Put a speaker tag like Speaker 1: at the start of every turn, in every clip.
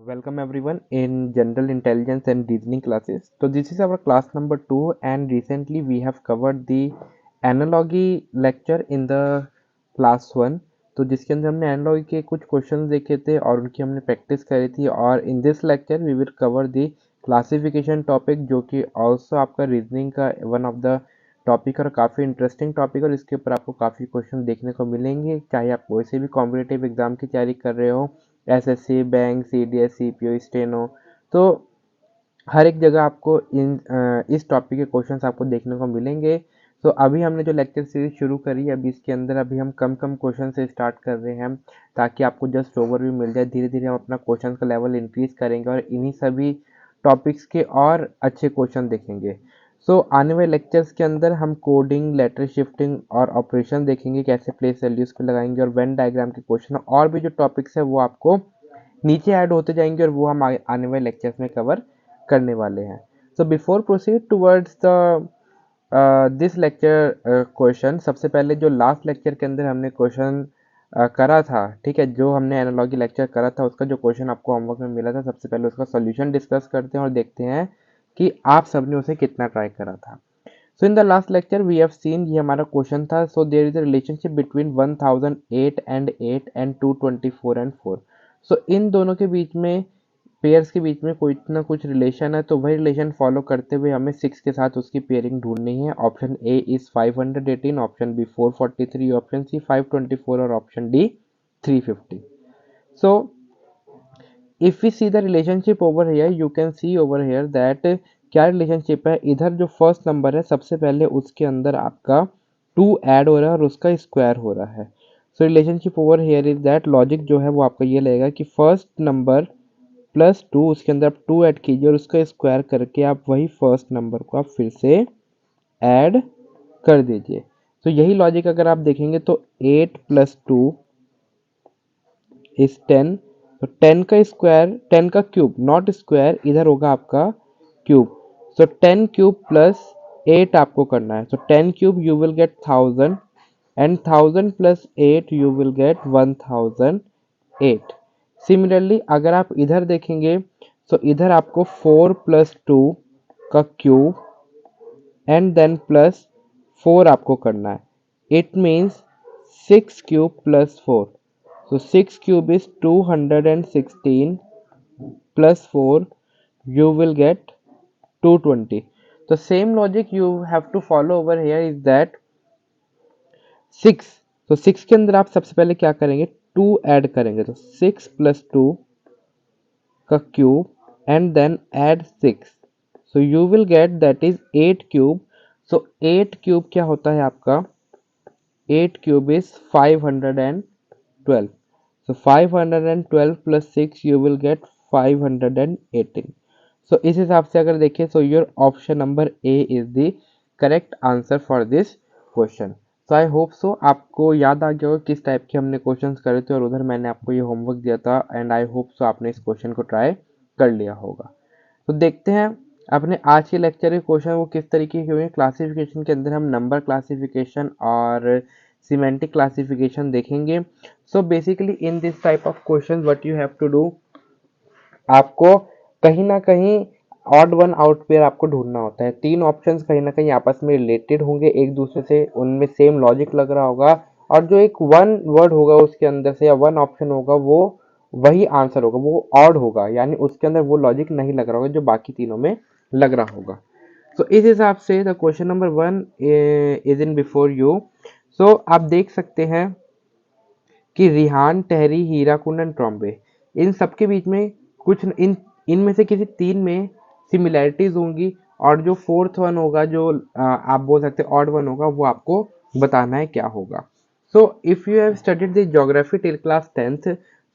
Speaker 1: Welcome everyone in General Intelligence and Reasoning classes. So this is our class number 2 and recently we have covered the analogy lecture in the class 1. तो जिसके अंदर हमने analogy के कुछ questions देखे थे और उनकी हमने प्रैक्टिस करी थी और in this lecture we will cover the classification topic जो कि ऑल्सो आपका रीजनिंग का वन ऑफ द टॉपिक और काफ़ी इंटरेस्टिंग टॉपिक और इसके ऊपर आपको काफ़ी क्वेश्चन देखने को मिलेंगे, चाहे आप कोई से भी कॉम्पिटेटिव एग्जाम की तैयारी कर रहे हो, SSC, bank, CDS, CPO, steno. तो हर एक जगह आपको इस टॉपिक के क्वेश्चंस आपको देखने को मिलेंगे। तो अभी हमने जो लेक्चर सीरीज शुरू करी है अभी इसके अंदर अभी हम कम कम क्वेश्चन से स्टार्ट कर रहे हैं ताकि आपको जस्ट ओवरव्यू मिल जाए। धीरे धीरे हम अपना क्वेश्चन का लेवल इंक्रीज करेंगे और इन्हीं सभी टॉपिक्स के और अच्छे क्वेश्चन देखेंगे। आने वाले लेक्चर्स के अंदर हम कोडिंग, लेटर शिफ्टिंग और ऑपरेशन देखेंगे, कैसे प्लेस वैल्यूज को लगाएंगे और वेन डायग्राम के क्वेश्चन और भी जो टॉपिक्स है वो आपको नीचे ऐड होते जाएंगे और वो हम आने वाले लेक्चर्स में कवर करने वाले हैं। So before proceed towards the this lecture question, सबसे पहले जो लास्ट लेक्चर के अंदर हमने क्वेश्चन करा था, ठीक है, जो हमने एनालॉजी लेक्चर करा था उसका जो क्वेश्चन आपको होमवर्क में मिला था, सबसे पहले उसका सॉल्यूशन डिस्कस करते हैं और देखते हैं कि आप सबने उसे कितना ट्राई करा था। So in the last lecture we have seen, ये हमारा क्वेश्चन था, so there is a relationship between 1008 and 8 and 224 and 4। सो इन दोनों के बीच में, पेयर्स के बीच में कोई ना कुछ रिलेशन है, तो वही रिलेशन फॉलो करते हुए हमें 6 के साथ उसकी पेयरिंग ढूंढनी है। Option A is 518, option B 443, option C 524 और option D 350। So if we see the relationship over here, you can see over here that क्या रिलेशनशिप है। इधर जो फर्स्ट नंबर है सबसे पहले उसके अंदर आपका 2 ऐड हो रहा है और उसका स्क्वायर हो रहा है। So relationship over here is that, logic जो है वो आपका ये लगेगा कि फर्स्ट नंबर प्लस 2, उसके अंदर आप 2 ऐड कीजिए और उसका स्क्वायर करके आप वही फर्स्ट नंबर को आप फिर से ऐड कर दीजिए। तो यही लॉजिक अगर आप देखेंगे तो 8 प्लस 2 इज 10। तो 10 का स्क्वायर, 10 का क्यूब, नॉट स्क्वायर, इधर होगा आपका क्यूब। सो 10 क्यूब प्लस 8 आपको करना है। सो 10 cube you will gate 1000 and 1000 plus 8 you will gate 1008। Similarly अगर आप इधर देखेंगे तो इधर आपको 4 प्लस 2 का क्यूब एंड देन प्लस 4 आपको करना है। It means 6 cube plus 4। So 6 cube is 216 plus 4, you will get 220. The same logic you have to follow over here is that 6, तो 6 के अंदर आप सबसे पहले क्या करेंगे, 2 ऐड करेंगे। तो 6 प्लस 2 का cube and then add 6, so you will get that is 8 cube. So 8 cube क्या होता है आपका, 8 cube is 512। So 512 plus 6 you will get 518. So इस हिसाब से अगर देखें so your option number A is the correct answer for this question. So I hope so आपको याद आ गया होगा किस टाइप के हमने क्वेश्चंस करे थे और उधर मैंने आपको ये होमवर्क दिया था एंड आई होप सो आपने इस क्वेश्चन को ट्राई कर लिया होगा। तो देखते हैं अपने आज के लेक्चर के क्वेश्चन वो किस तरीके के हुए। क्लासिफिकेशन के अंदर हम नंबर क्लासिफिकेशन और सिमेंटिक क्लासिफिकेशन देखेंगे। So basically in this type of question what you have to do, आपको कहीं ना कहीं ऑड वन आउट पेयर आपको ढूंढना होता है। तीन ऑप्शंस कहीं ना कहीं आपस में रिलेटेड होंगे एक दूसरे से, उनमें सेम लॉजिक लग रहा होगा और जो एक वन वर्ड होगा उसके अंदर से या वन ऑप्शन होगा वो वही आंसर होगा, वो ऑड होगा, यानी उसके अंदर वो लॉजिक नहीं लग रहा होगा जो बाकी तीनों में लग रहा होगा। सो इस हिसाब से the question number 1 is in before you. So आप देख सकते हैं कि रिहान, टहरी, हीरा कुंडन, ट्रॉम्बे, इन सबके बीच में कुछ इनमें से किसी तीन में सिमिलैरिटीज होंगी और जो फोर्थ वन होगा, जो आप बोल सकते हैं ऑड वन होगा, वो आपको बताना है क्या होगा। सो if you have studied the geography till class 10th,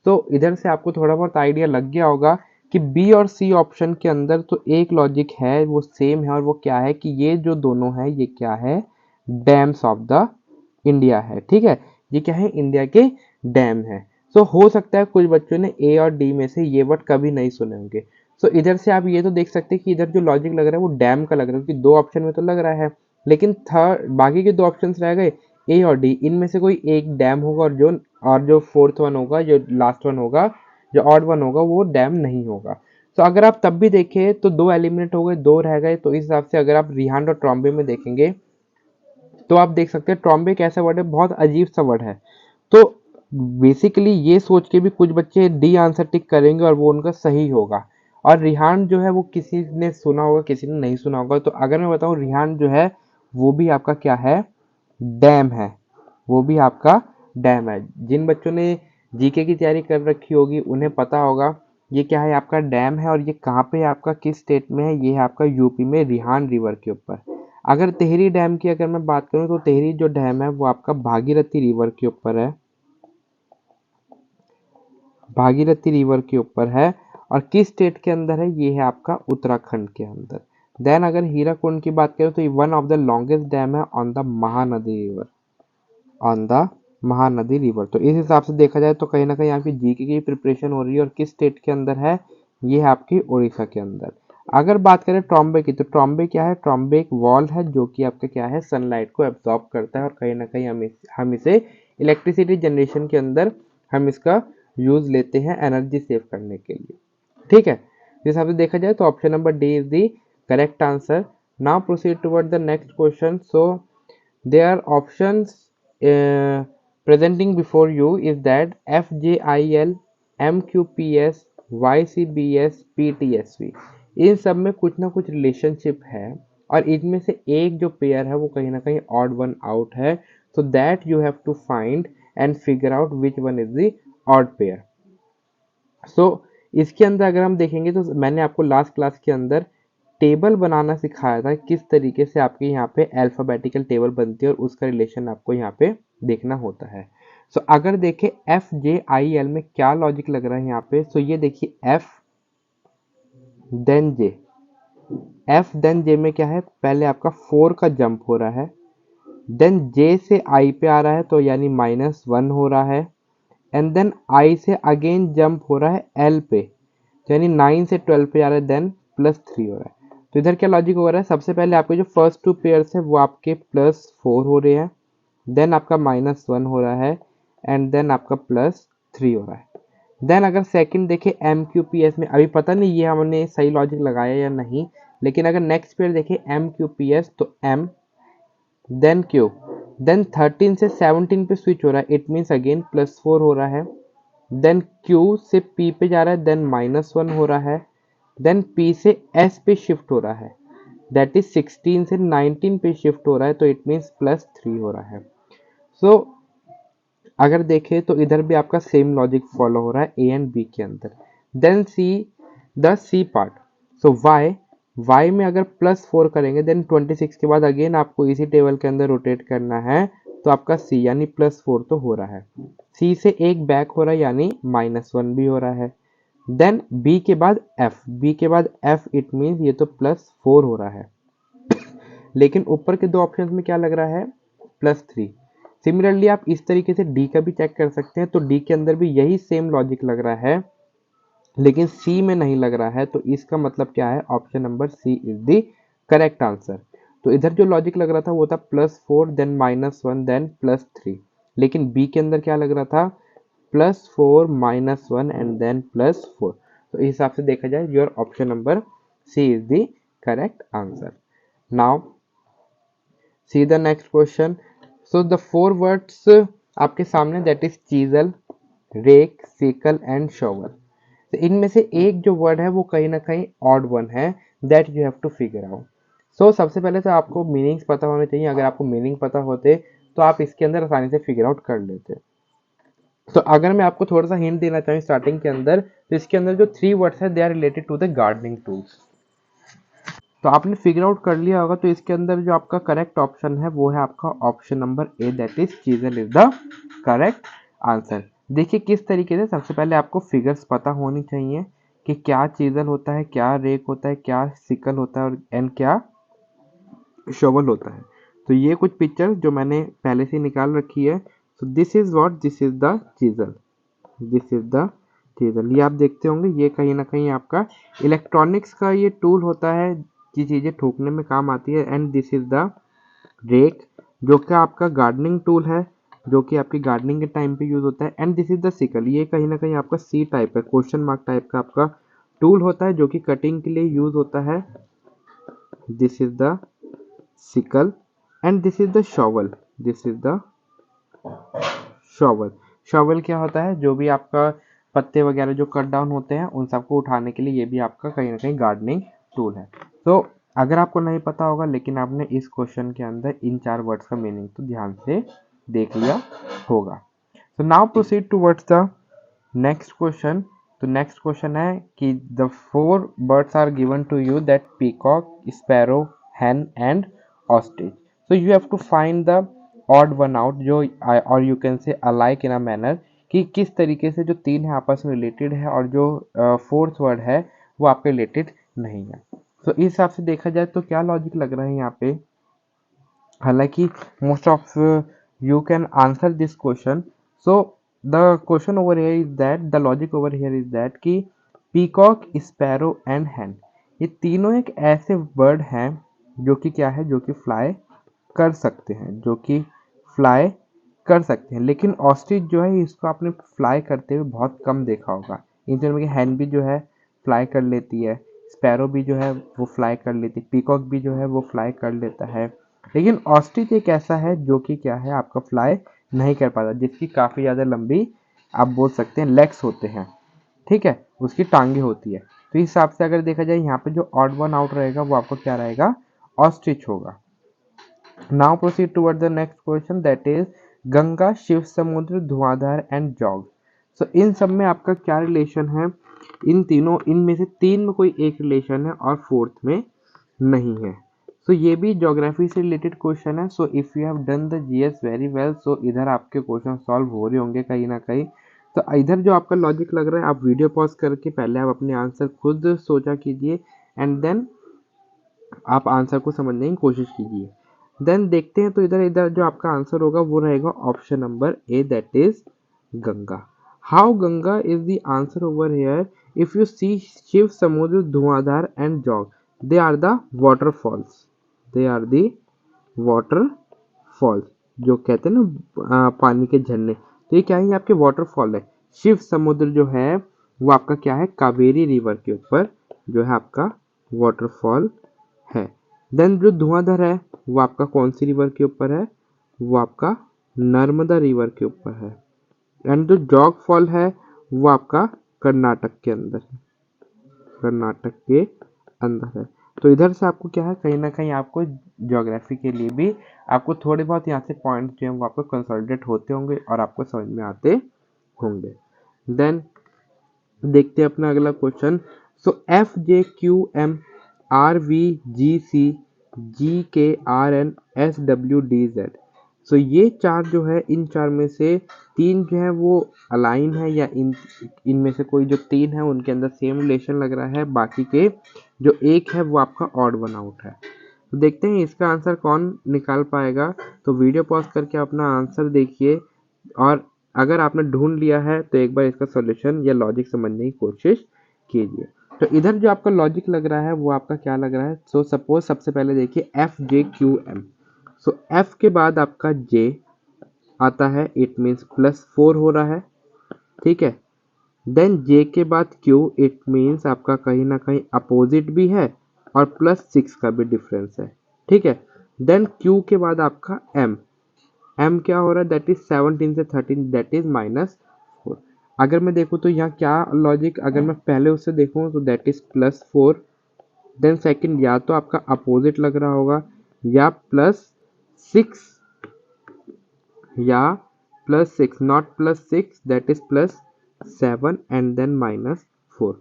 Speaker 1: तो इधर से आपको थोड़ा बहुत आइडिया लग गया होगा कि बी और सी ऑप्शन के अंदर तो एक लॉजिक है वो सेम है और वो क्या है कि ये जो दोनों है ये क्या है, डैम्स ऑफ द इंडिया है। ठीक है, ये क्या है, इंडिया के डैम है। सो हो सकता है कुछ बच्चों ने ए और डी में से ये वर्ड कभी नहीं सुने होंगे। सो इधर से आप ये तो देख सकते हैं कि इधर जो लॉजिक लग रहा है वो डैम का लग रहा है क्योंकि दो ऑप्शन में तो लग रहा है, लेकिन थर्ड बाकी के दो ऑप्शन रह गए ए और डी, इनमें से कोई एक डैम होगा और जो फोर्थ वन होगा, जो लास्ट वन होगा, जो ऑड वन होगा वो डैम नहीं होगा। तो अगर आप तब भी देखें तो 2 एलिमिनेट हो गए, 2 रह गए, तो इस हिसाब से अगर आप रिहान और ट्रॉम्बे में देखेंगे तो आप देख सकते हैं ट्रॉम्बे एक ऐसा वर्ड है, बहुत अजीब सा वर्ड है। तो बेसिकली ये सोच के भी कुछ बच्चे डी आंसर टिक करेंगे और वो उनका सही होगा। और रिहान जो है वो किसी ने सुना होगा, किसी ने नहीं सुना होगा। तो अगर मैं बताऊं रिहान जो है वो भी आपका क्या है, डैम है, वो भी आपका डैम है। जिन बच्चों ने जीके की तैयारी कर रखी होगी उन्हें पता होगा ये क्या है, आपका डैम है। और ये कहाँ पे है आपका, किस स्टेट में है, ये है आपका यूपी में रिहान रिवर के ऊपर। अगर टिहरी डैम की अगर मैं बात करूं तो टिहरी जो डैम है वो आपका भागीरथी रिवर के ऊपर है, भागीरथी रिवर के ऊपर है। और किस स्टेट के अंदर है, ये है आपका उत्तराखंड के अंदर। देन अगर हीराकुंड की बात करें तो ये one of the longest dam है on the Mahanadi river, on the Mahanadi river. तो इस हिसाब से देखा जाए तो कहीं ना कहीं आपकी जीके की प्रिपरेशन हो रही है। और किस स्टेट के अंदर है, ये है आपकी उड़ीसा के अंदर। अगर बात करें ट्रॉम्बे की, तो ट्रॉम्बे क्या है, ट्रॉम्बे एक वॉल है जो कि आपका क्या है, सनलाइट को एब्जॉर्ब करता है। और कहीं ना कहीं हम इसे इलेक्ट्रिसिटी जनरेशन के अंदर हम इसका यूज लेते हैं एनर्जी सेव करने के लिए। ठीक है, इस हिसाब से देखा जाए तो option number D is the correct answer. Now proceed toward the next question. So their options presenting before you is that FJIL, MQPS, YCBS, PTSV। इन सब में कुछ ना कुछ रिलेशनशिप है और इनमें से एक जो पेयर है वो कहीं ना कहीं ऑड वन आउट है। So that you have to find and figure out which one is the odd pair. So इसके अंदर अगर हम देखेंगे तो मैंने आपको लास्ट क्लास के अंदर टेबल बनाना सिखाया था, किस तरीके से आपके यहाँ पे अल्फाबेटिकल टेबल बनती है और उसका रिलेशन आपको यहाँ पे देखना होता है। सो अगर देखें एफ जे आई एल में क्या लॉजिक लग रहा है यहाँ पे, सो ये देखिए एफ देन जे, एफ देन जे में क्या है, पहले आपका 4 का जंप हो रहा है, देन जे से आई पे आ रहा है तो यानी -1 हो रहा है, एंड देन आई से अगेन जंप हो रहा है एल पे, यानी 9 से 12 पे आ रहा है, देन +3 हो रहा है। तो इधर क्या लॉजिक हो रहा है, सबसे पहले आपके जो फर्स्ट 2 पेयर्स है वो आपके +4 हो रहे हैं, देन आपका -1 हो रहा है, एंड देन आपका +3 हो रहा है। देन अगर सेकंड देखें एम क्यू पी एस में, अभी पता नहीं ये हमने सही लॉजिक लगाया या नहीं, लेकिन अगर नेक्स्ट पेयर देखें एम क्यू पी एस तो एम देन क्यू, देन 13 से 17 पे स्विच हो रहा है, इट मीन्स अगेन +4 हो रहा है, देन Q से P पे जा रहा है, देन -1 हो रहा है, देन P से S पे शिफ्ट हो रहा है, दैट इज 16 से 19 पे शिफ्ट हो रहा है, तो इट मीन्स +3 हो रहा है। सो अगर देखें तो इधर भी आपका सेम लॉजिक फॉलो हो रहा है ए एंड बी के अंदर। Then C, the C part, so Y, Y में अगर +4 करेंगे देन 26 के बाद अगेन आपको इसी टेबल के अंदर रोटेट करना है, तो आपका सी यानी +4 तो हो रहा है, सी से एक बैक हो रहा है यानी -1 भी हो रहा है। देन बी के बाद एफ, बी के बाद एफ, इट मीन्स ये तो +4 हो रहा है, लेकिन ऊपर के दो ऑप्शन में क्या लग रहा है, +3। सिमिलरली आप इस तरीके से डी का भी चेक कर सकते हैं, तो डी के अंदर भी यही सेम लॉजिक लग रहा है, लेकिन सी में नहीं लग रहा है। तो इसका मतलब क्या है, option number C is the correct answer. तो इधर जो लॉजिक लग रहा था वो था +4 देन -1 देन +3, लेकिन बी के अंदर क्या लग रहा था, +4 -1 एंड देन +4। तो इस हिसाब से देखा जाए your option number C is the correct answer. Now see the next question. So the 4 words आपके सामने, that is chisel, rake, sickle and shovel. तो इनमें से एक जो वर्ड है वो कहीं ना कहीं ऑड वन है, that you have to figure out. So सबसे पहले तो आपको मीनिंग्स पता होने चाहिए। अगर आपको मीनिंग पता होते तो आप इसके अंदर आसानी से फिगर आउट कर लेते। तो अगर मैं आपको थोड़ा सा हिंट देना चाहूँ स्टार्टिंग के अंदर, तो इसके अंदर जो 3 वर्ड्स है they are related to the gardening tools. तो आपने फिगर आउट कर लिया होगा, तो इसके अंदर जो आपका करेक्ट ऑप्शन है वो है आपका option number A, that is chisel is the correct answer. देखिए किस तरीके से, सबसे पहले आपको फिगर्स पता होनी चाहिए कि क्या चीजल होता है, क्या रेक होता है, क्या सिकल होता है और एंड क्या शोवल होता है। तो ये कुछ पिक्चर जो मैंने पहले से निकाल रखी है। So this is what, this is the chisel, this is the chisel. ये आप देखते होंगे, ये कहीं ना कहीं आपका इलेक्ट्रॉनिक्स का ये टूल होता है, ये चीजें ठोकने में काम आती है। And this is the rake, जो कि आपका गार्डनिंग टूल है। जो कि आपकी गार्डनिंग के टाइम पे यूज होता है। And this is the sickle, ये कहीं ना कहीं आपका सी टाइप है, क्वेश्चन मार्क टाइप का आपका टूल होता है जो कि कटिंग के लिए यूज होता है। This is the sickle and this is the shovel, this is the shovel. Shovel क्या होता है, जो भी आपका पत्ते वगैरह जो कट डाउन होते हैं उन सबको उठाने के लिए ये भी आपका कहीं ना कहीं गार्डनिंग टूल है। तो अगर आपको नहीं पता होगा लेकिन आपने इस क्वेश्चन के अंदर इन 4 वर्ड्स का मीनिंग तो ध्यान से देख लिया होगा। So now proceed towards the next question. तो नेक्स्ट क्वेश्चन है कि the 4 birds are given to you that peacock, sparrow, hen and ostrich. So you have to find the odd one out, जो और you can say alike in a manner, कि किस तरीके से जो 3 है आपस में रिलेटेड है और जो 4th वर्ड है वो आपके रिलेटेड नहीं है। तो इस हिसाब से देखा जाए तो क्या लॉजिक लग रहा है यहाँ पे, हालांकि most of you can answer this question. So the question over here is that, the logic over here is that कि पीकॉक, स्पैरो एंड hen, ये तीनों एक ऐसे बर्ड हैं जो कि क्या है, जो कि फ्लाई कर सकते हैं, जो कि फ्लाई कर सकते हैं। लेकिन ऑस्ट्रिच जो है इसको आपने फ्लाई करते हुए बहुत कम देखा होगा। इन दोनों में hen भी जो है फ्लाई कर लेती है, स्पैरो भी जो है वो फ्लाई कर लेती है, पीकॉक भी जो है वो फ्लाई कर लेता है। लेकिन ऑस्ट्रिच एक ऐसा है जो कि क्या है, आपका फ्लाई नहीं कर पाता, जिसकी काफ़ी ज़्यादा लंबी आप बोल सकते हैं लेग्स होते हैं, ठीक है, उसकी टांगे होती है। तो इस हिसाब से अगर देखा जाए यहाँ पे जो ऑड वन आउट रहेगा वो आपको क्या रहेगा, ऑस्ट्रिच होगा। Now proceed toward the next question that is Ganga, Shiva Samudra, Dhuandhar and jog. सो इन सब में आपका क्या रिलेशन है, इन तीनों, इनमें से 3 में कोई एक रिलेशन है और 4th में नहीं है। सो ये भी ज्योग्राफी से रिलेटेड क्वेश्चन है। So if you have done the GS very well, so इधर आपके क्वेश्चन सॉल्व हो रहे होंगे कहीं ना कहीं। तो इधर जो आपका लॉजिक लग रहा है, आप वीडियो पॉज करके पहले आप अपने आंसर खुद सोचा कीजिए एंड देन आप आंसर को समझने की कोशिश कीजिए। देन देखते हैं, तो इधर इधर जो आपका आंसर होगा वो रहेगा option number A, that is Ganga. How Ganga is the answer over here, if you see Shiv, Samudra, Dhuandhar and Jog, they are the waterfalls, they are the waterfalls, जो कहते हैं ना पानी के झरने। तो ये क्या है, ये आपके वाटरफॉल है। शिव समुद्र जो है वो आपका क्या है, कावेरी रिवर के ऊपर जो है आपका वाटरफॉल है। देन जो धुआंधार है वो आपका कौन सी रिवर के ऊपर है, वो आपका नर्मदा रिवर के ऊपर है। एंड जो जॉग फॉल है वो आपका कर्नाटक के अंदर है, कर्नाटक के अंदर है। तो इधर से आपको क्या है, कहीं ना कहीं आपको ज्योग्राफी के लिए भी आपको थोड़े बहुत यहाँ से पॉइंट जो है वो आपको कंसोलिडेट होते होंगे और आपको समझ में आते होंगे। देन देखते हैं अपना अगला question. So F J Q M R V G C G K R N S W D Z. So ये 4 जो है, इन 4 में से 3 जो है वो अलाइन है, या इनमें से कोई जो 3 है उनके अंदर सेम रिलेशन लग रहा है, बाकी के जो एक है वो आपका ऑड वन आउट है। तो देखते हैं इसका आंसर कौन निकाल पाएगा। तो वीडियो पॉज करके अपना आंसर देखिए और अगर आपने ढूंढ लिया है तो एक बार इसका सॉल्यूशन या लॉजिक समझने की कोशिश कीजिए। तो इधर जो आपका लॉजिक लग रहा है वो आपका क्या लग रहा है। सो सपोज सबसे पहले देखिए एफ जे क्यू एम। सो एफ के बाद आपका जे आता है, इट मीन्स +4 हो रहा है, ठीक है। देन जे के बाद क्यू, इट मीन्स आपका कहीं ना कहीं अपोजिट भी है और +6 का भी डिफरेंस है, ठीक है। देन क्यू के बाद आपका एम, एम क्या हो रहा है, दैट इज 17 से 13, दैट इज -4। अगर मैं देखूँ तो यहाँ क्या लॉजिक, अगर मैं पहले उससे देखूँ तो दैट इज +4। देन सेकंड या तो आपका अपोजिट लग रहा होगा, या +6, या +6, not +6, that is +7 and then -4।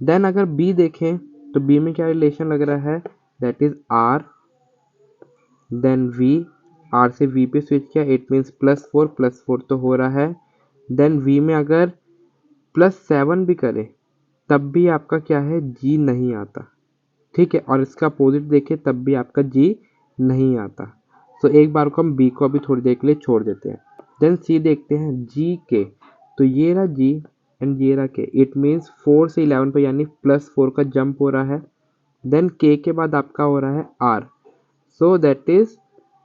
Speaker 1: Then अगर बी देखें तो बी में क्या रिलेशन लग रहा है, that is R, then V, आर से वी पे स्विच किया, इट मीन्स +4 तो हो रहा है। देन वी में अगर +7 भी करें तब भी आपका क्या है, जी नहीं आता, ठीक है। और इसका अपोजिट देखें तब भी आपका जी नहीं आता। तो एक बार को हम बी को अभी थोड़ी देर के लिए छोड़ देते हैं। देन सी देखते हैं, जी के, तो ये रहा जी एंड ये रहा के, इट मीन्स 4 से 11 पे यानी +4 का जंप हो रहा है। देन के बाद आपका हो रहा है R, so that is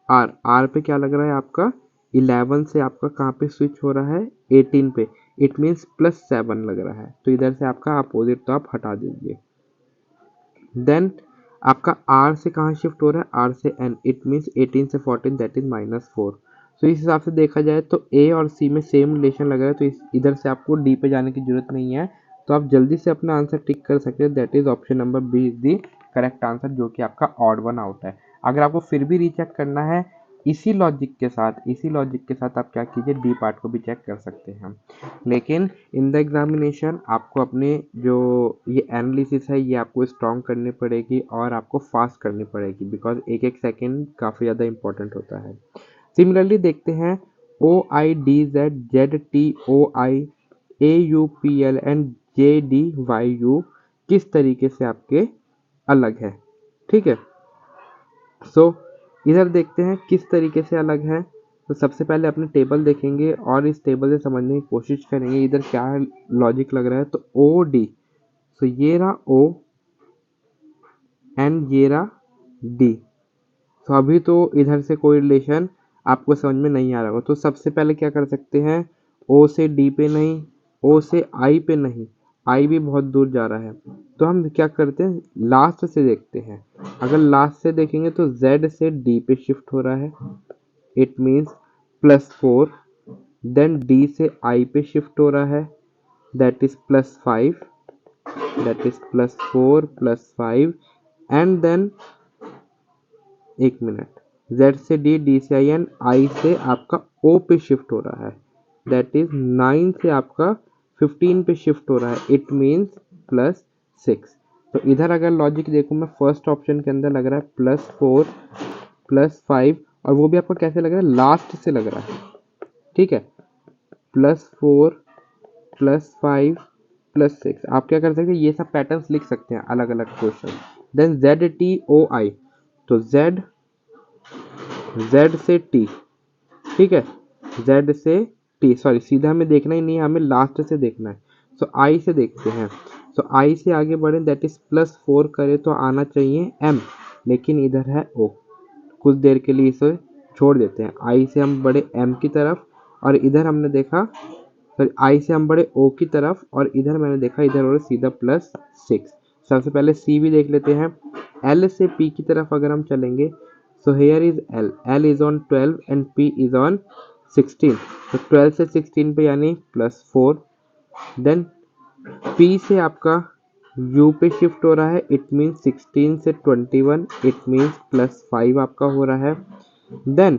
Speaker 1: R, R पे क्या लग रहा है आपका, 11 से आपका कहाँ पे स्विच हो रहा है, 18 पे, इट मीन्स +7 लग रहा है, तो इधर से आपका अपोजिट तो आप हटा दीजिए। देन आपका R से कहाँ शिफ्ट हो रहा है, R से N, इट मीन्स 18 से 14 दैट इज -4। तो इस हिसाब से देखा जाए तो A और C में सेम रिलेशन लग रहा है, तो इधर से आपको D पे जाने की जरूरत नहीं है, तो आप जल्दी से अपना आंसर टिक कर सकते हैं, that is option number B is the correct answer, जो कि आपका ऑड वन आउट है। अगर आपको फिर भी रीचेक करना है इसी लॉजिक के साथ आप क्या कीजिए, डी पार्ट को भी चेक कर सकते हैं। लेकिन इन द एग्जामिनेशन आपको अपने जो ये एनालिसिस है ये आपको स्ट्रॉन्ग करनी पड़ेगी और आपको फास्ट करनी पड़ेगी, बिकॉज एक एक सेकेंड काफ़ी ज़्यादा इंपॉर्टेंट होता है। सिमिलरली देखते हैं OIDZ ZTOI AUPL and JDYU किस तरीके से आपके अलग है। ठीक है, सो इधर देखते हैं किस तरीके से अलग है। तो सबसे पहले अपने टेबल देखेंगे और इस टेबल से समझने की कोशिश करेंगे इधर क्या लॉजिक लग रहा है। तो OD, सो ये रहा O एंड ये रहा D। तो अभी तो इधर से कोई रिलेशन आपको समझ में नहीं आ रहा होगा, तो सबसे पहले क्या कर सकते हैं, O से D पे नहीं, O से I पे नहीं, I भी बहुत दूर जा रहा है, तो हम क्या करते हैं लास्ट से देखते हैं। अगर लास्ट से देखेंगे तो Z से D पे शिफ्ट हो रहा है, इट मीन्स +4। देन D से I पे शिफ्ट हो रहा है, that is +5, that is +4 +5 and then एक मिनट, Z से D, D से I एंड I से आपका O पे शिफ्ट हो रहा है, दैट इज 9 से आपका 15 पे शिफ्ट हो रहा है, इट मीन्स +6। तो इधर अगर लॉजिक देखूँ मैं फर्स्ट ऑप्शन के अंदर लग रहा है +4 +5, और वो भी आपको कैसे लग रहा है, लास्ट से लग रहा है। ठीक है, +4 +5 +6, आप क्या कर सकते हैं, ये सब पैटर्न्स लिख सकते हैं अलग अलग क्वेश्चन। देन ZTOI, तो Z से T, ठीक है, Z से T, सॉरी सीधा हमें देखना ही नहीं है, हमें लास्ट से देखना है। सो I से देखते हैं, सो I से आगे बढ़े, दैट इज +4 करे तो आना चाहिए M, लेकिन इधर है O। कुछ देर के लिए इसे छोड़ देते हैं। I से हम बढ़े M की तरफ और इधर हमने देखा, फिर I से हम बढ़े O की तरफ और इधर मैंने देखा इधर और सीधा +6। सबसे पहले C भी देख लेते हैं। L से P की तरफ अगर हम चलेंगे, so here is L is on 12 and P is on 16, तो 12 से 16 पे यानी +4। देन P से आपका U पे शिफ्ट हो रहा है, इट मीन्स 16 से 21, इट मीन्स +5 आपका हो रहा है। देन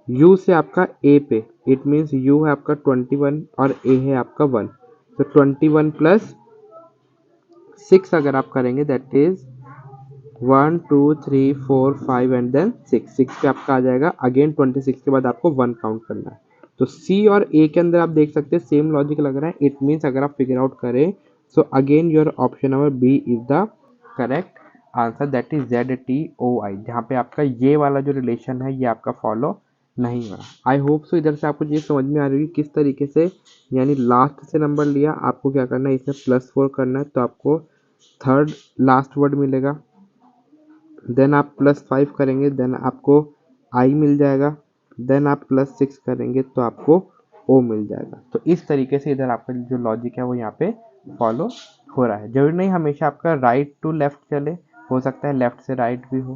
Speaker 1: U से आपका A पे, इट मीन्स U है आपका 21 और A है आपका 1, तो 21 + 6 अगर आप करेंगे दैट इज 1 2 3 4 5 एंड देन 6 पे आपका आ जाएगा। अगेन 26 के बाद आपको 1 काउंट करना है। तो C और A के अंदर आप देख सकते हैं सेम लॉजिक लग रहा है, इट मीन्स अगर आप फिगर आउट करें, so again your option number B is the correct answer, that is ZTOI, जहाँ पे आपका ये वाला जो रिलेशन है ये आपका फॉलो नहीं हुआ। आई होप सो इधर से आपको ये समझ में आ रही है किस तरीके से, यानी लास्ट से नंबर लिया, आपको क्या करना है, इसमें +4 करना है, तो आपको थर्ड लास्ट वर्ड मिलेगा। देन आप +5 करेंगे, देन आपको I मिल जाएगा, देन आप +6 करेंगे तो आपको O मिल जाएगा। तो इस तरीके से इधर आपका जो लॉजिक है वो यहाँ पे फॉलो हो रहा है। जरूरी नहीं हमेशा आपका राइट टू लेफ्ट चले, हो सकता है लेफ्ट से राइट भी हो।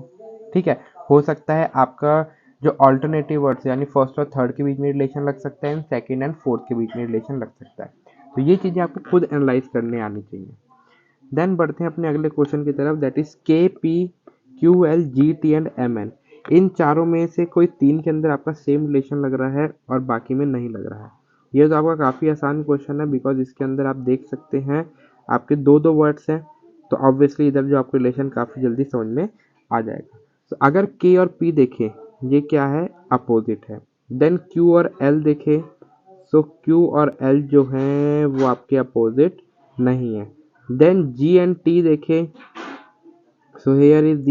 Speaker 1: ठीक है, हो सकता है आपका जो ऑल्टरनेटिव वर्ड्स यानी फर्स्ट और थर्ड के बीच में रिलेशन लग सकता है, सेकेंड एंड फोर्थ के बीच में रिलेशन लग सकता है। तो ये चीज़ें आपको खुद एनालाइज करने आनी चाहिए। देन बढ़ते हैं अपने अगले क्वेश्चन की तरफ, that is KPQLGT and MN। इन चारों में से कोई तीन के अंदर आपका सेम रिलेशन लग रहा है और बाकी में नहीं लग रहा है। ये तो आपका काफ़ी आसान क्वेश्चन है, बिकॉज इसके अंदर आप देख सकते हैं आपके दो दो वर्ड्स हैं, तो ऑब्वियसली इधर जो आपको रिलेशन काफ़ी जल्दी समझ में आ जाएगा। तो अगर K और P देखें, ये क्या है, अपोजिट है। देन Q और L देखें, सो Q और L जो हैं वो आपके अपोजिट नहीं है। देन G एंड T देखें, so here is G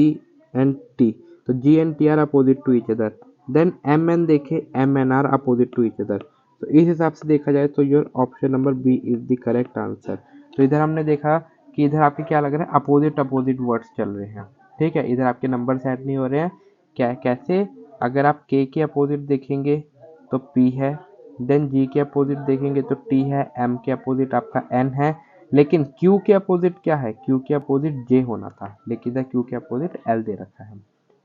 Speaker 1: and T, तो G and T are opposite to each other. Then MN देखें, MN are opposite to each other. तो इस हिसाब से देखा जाए तो your option number B is the correct answer. तो इधर हमने देखा कि इधर आपके क्या लग रहा है, अपोजिट अपोजिट वर्ड्स चल रहे हैं। ठीक है, इधर आपके नंबर सेट नहीं हो रहे हैं। क्या कैसे, अगर आप K के अपोजिट देखेंगे तो P है। देन G के अपोजिट देखेंगे तो T है, M के अपोजिट आपका N है, लेकिन Q के अपोजिट क्या है? Q के अपोजिट J होना था, लेकिन इधर Q के अपोजिट L दे रखा है।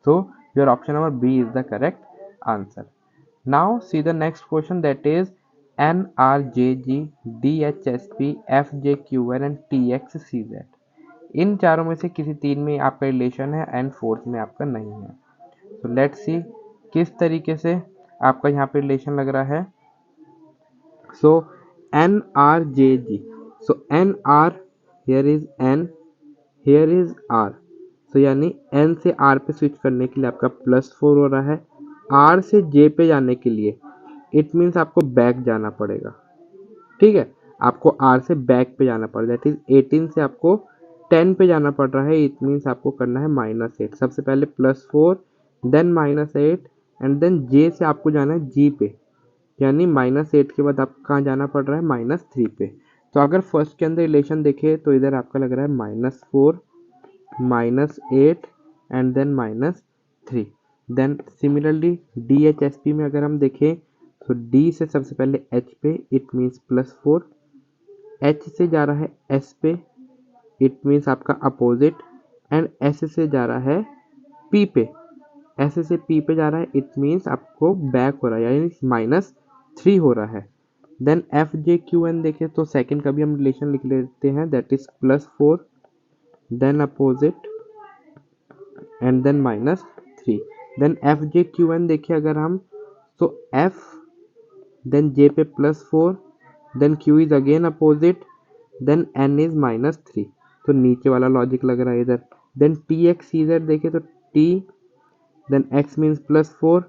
Speaker 1: So your option number B is the correct answer. Now see the next question, that is NRJG DHSP FJQN and TXCZ. इन चारों में से किसी तीन में आपका रिलेशन है एंड फोर्थ में आपका नहीं है। तो लेट्स सी किस तरीके से आपका यहाँ पे रिलेशन लग रहा है। सो NRJG, so NR, here is N, here is R, सो यानी N से R पे स्विच करने के लिए आपका +4 हो रहा है। R से J पे जाने के लिए इट मीन्स आपको बैक जाना पड़ेगा, ठीक है, आपको R से बैक पे जाना पड़ेगा, दैट इज 18 से आपको 10 पे जाना पड़ रहा है। इट मीन्स आपको करना है -8, सबसे पहले +4 देन -8 एंड देन J से आपको जाना है G पे, यानी -8 के बाद आपको कहाँ जाना पड़ रहा है? -3 पे। तो अगर फर्स्ट के अंदर रिलेशन देखे तो इधर आपका लग रहा है -4 -8 and then -3। Then similarly DHSP में अगर हम देखें तो D से सबसे पहले H पे, इट मीन्स +4, H से जा रहा है S पे, इट मीन्स आपका अपोजिट, एंड S से जा रहा है P पे, S से P पे जा रहा है, इट मीन्स आपको बैक हो रहा है, यानी -3 हो रहा है। देन FJQN देखें तो सेकंड का भी हम रिलेशन लिख लेते हैं, that is +4 then opposite and then -3। Then FJQN देखिए अगर हम तो F देन J पे +4 then Q is again opposite then N is -3, तो नीचे वाला लॉजिक लग रहा है इधर। देन TXCZ देखे तो T then X means +4,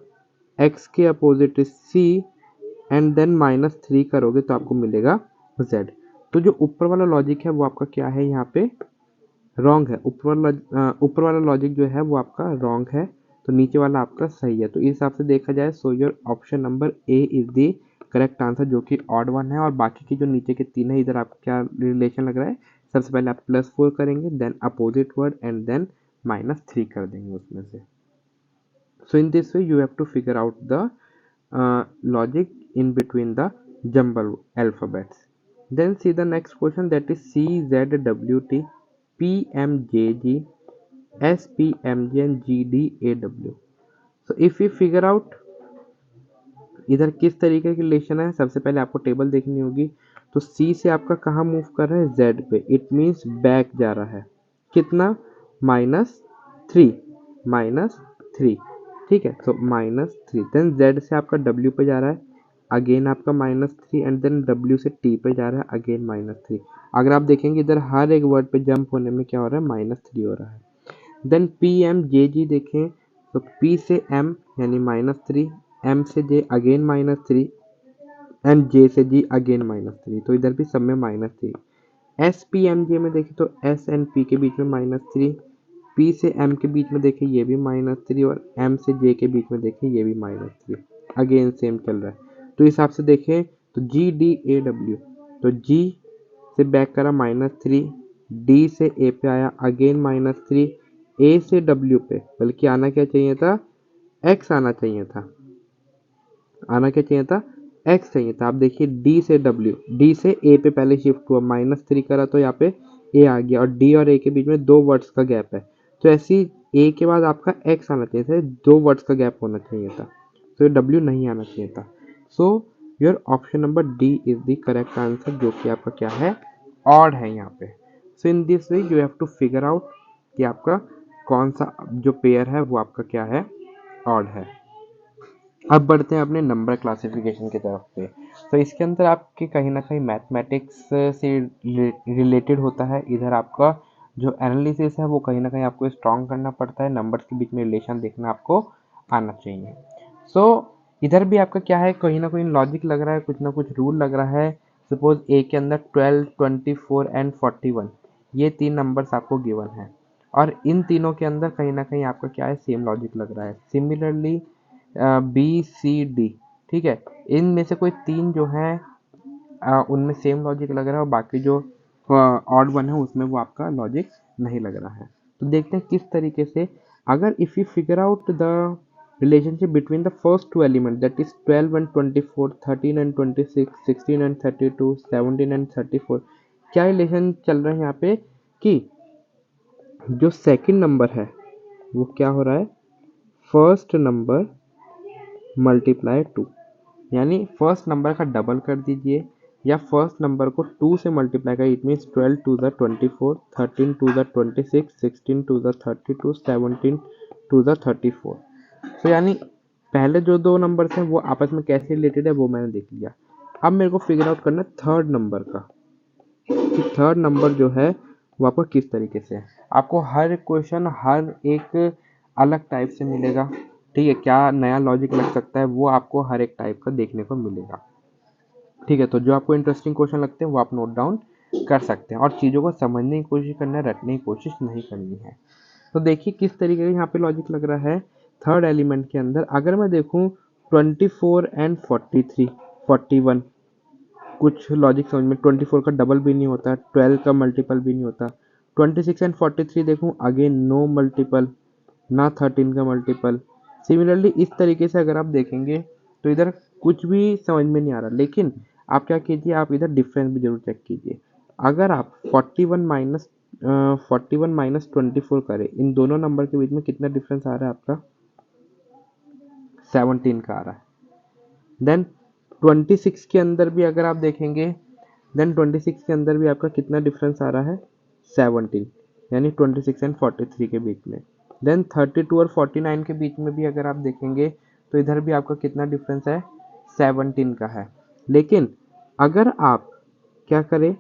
Speaker 1: X के अपोजिट इज C एंड देन -3 करोगे तो आपको मिलेगा Z। तो जो ऊपर वाला लॉजिक है वो आपका क्या है? यहाँ पे रॉन्ग है। ऊपर वाला लॉजिक जो है वो आपका रॉन्ग है, तो नीचे वाला आपका सही है। तो इस हिसाब से देखा जाए सो your option number A is the correct answer, जो कि ऑड वन है। और बाकी की जो नीचे के तीन है, इधर आपका क्या रिलेशन लग रहा है? सबसे पहले आप +4 करेंगे, then opposite word and then -3 कर देंगे उसमें से। So in this way you have to figure out the logic in between the jumble alphabets. Then see the next question, that is CZWT PMJG SPMG and GDAW. So if we figure out इधर किस तरीके की relation है, सबसे पहले आपको table देखनी होगी। तो C से आपका कहाँ मूव कर रहा है? Z पे, इट मीन्स बैक जा रहा है। कितना? -3 -3, ठीक है, तो -3। देन Z से आपका W पे जा रहा है, अगेन आपका -3 एंड देन W से T पे जा रहा है, अगेन -3। अगर आप देखेंगे इधर हर एक वर्ड पे जंप होने में क्या हो रहा है? -3 हो रहा है। देन PMJG देखें तो P से M यानी -3, M से J अगेन -3 एंड J से G अगेन -3, तो इधर भी सब में -3। SPMJ में देखें तो S एंड P के बीच में -3, P से M के बीच में देखें ये भी -3 और M से J के बीच में देखें ये भी -3, अगेन सेम चल रहा है। तो इस हिसाब से देखें तो GDAW, तो G से बैक करा -3, D से A पे आया अगेन -3, A से W पे, बल्कि आना क्या चाहिए था? X आना चाहिए था, आना क्या चाहिए था? X चाहिए था। आप देखिए D से W, D से A पे पहले शिफ्ट हुआ, -3 करा तो यहाँ पे A आ गया, और D और A के बीच में 2 वर्ड्स का गैप है, तो ऐसी A के बाद आपका X आना चाहिए था, 2 वर्ड्स का गैप होना चाहिए था, तो ये W नहीं आना चाहिए था। So your option number D is the correct answer, जो कि आपका क्या है? ऑड है यहाँ पे। So in this way you have to figure out कि आपका कौन सा जो पेयर है वो आपका क्या है? ऑड है। अब बढ़ते हैं अपने नंबर क्लासिफिकेशन की तरफ पे। तो इसके अंदर आपके कहीं ना कहीं मैथमेटिक्स से रिलेटेड होता है। इधर आपका जो एनालिसिस है वो कहीं ना कहीं आपको स्ट्रॉन्ग करना पड़ता है, नंबर्स के बीच में रिलेशन देखना आपको आना चाहिए। सो इधर भी आपका क्या है? कहीं ना कहीं लॉजिक लग रहा है, कुछ ना कुछ रूल लग रहा है। सपोज ए के अंदर 12, 24 एंड 41, ये 3 नंबर्स आपको गिवन है, और इन तीनों के अंदर कहीं ना कहीं आपका क्या है? सेम लॉजिक लग रहा है। सिमिलरली B C D, ठीक है, इनमें से कोई 3 जो है उनमें सेम लॉजिक लग रहा है, और बाकी जो ऑड वन है उसमें वो आपका लॉजिक नहीं लग रहा है। तो देखते हैं किस तरीके से, अगर if you figure out the relationship between the first two elements, that is 12 and 24, 13 and 26, 16 and 32, 17 and 34। क्या रिलेशन चल रहा है यहाँ पे कि जो सेकंड नंबर है वो क्या हो रहा है, फर्स्ट नंबर मल्टीप्लाई 2, यानी फर्स्ट नंबर का डबल कर दीजिए या फर्स्ट नंबर को 2 से मल्टीप्लाई करिए। It means 12 to the 24, 13 to the 26, 16 to the 32, 17 to the 34। तो यानी पहले जो दो नंबर्स हैं वो आपस में कैसे रिलेटेड है वो मैंने देख लिया। अब मेरे को फिगर आउट करना है थर्ड नंबर का, कि थर्ड नंबर जो है वो आपका किस तरीके से है। आपको हर क्वेश्चन हर एक अलग टाइप से मिलेगा, ठीक है। क्या नया लॉजिक लग सकता है वो आपको हर एक टाइप का देखने को मिलेगा, ठीक है। तो जो आपको इंटरेस्टिंग क्वेश्चन लगते हैं वो आप नोट डाउन कर सकते हैं और चीज़ों को समझने की कोशिश करना है, रटने की कोशिश नहीं करनी है। तो देखिए किस तरीके का यहाँ पे लॉजिक लग रहा है। थर्ड एलिमेंट के अंदर अगर मैं देखूँ 24 एंड 43, 41, कुछ लॉजिक समझ में, 24 का डबल भी नहीं होता, 12 का मल्टीपल भी नहीं होता। 26 एंड 43 देखूँ, अगेन नो मल्टीपल, ना 13 का मल्टीपल। सिमिलरली इस तरीके से अगर आप देखेंगे तो इधर कुछ भी समझ में नहीं आ रहा, लेकिन आप क्या कीजिए, आप इधर डिफरेंस भी जरूर चेक कीजिए। अगर आप 41 माइनस 24 करें, इन दोनों नंबर के बीच में कितना डिफरेंस आ रहा है आपका, 17 का आ रहा है। देन 26 के अंदर भी अगर आप देखेंगे, देन 26 के अंदर भी आपका कितना डिफरेंस आ रहा है, 17, यानी 26 एंड 43 के बीच में। देन 32 और 49 के बीच में भी अगर आप देखेंगे तो इधर भी आपका कितना डिफरेंस है, 17 का है। लेकिन अगर आप क्या करें,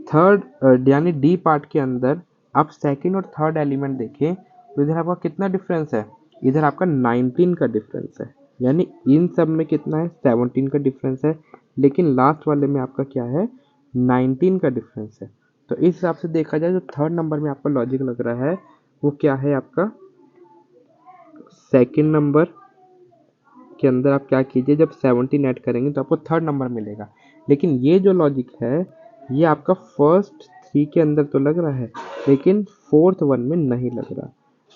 Speaker 1: थर्ड यानी डी पार्ट के अंदर आप सेकंड और थर्ड एलिमेंट देखें तो इधर आपका कितना डिफरेंस है, इधर आपका 19 का डिफरेंस है। यानी इन सब में कितना है, 17 का डिफरेंस है, लेकिन लास्ट वाले में आपका क्या है, 19 का डिफरेंस है। तो इस हिसाब से देखा जाए जो थर्ड नंबर में आपका लॉजिक लग रहा है वो क्या है, आपका सेकंड नंबर के अंदर आप क्या कीजिए, जब 17 ऐड करेंगे तो आपको थर्ड नंबर मिलेगा। लेकिन ये जो लॉजिक है ये आपका फर्स्ट 3 के अंदर तो लग रहा है, लेकिन फोर्थ वन में नहीं लग रहा।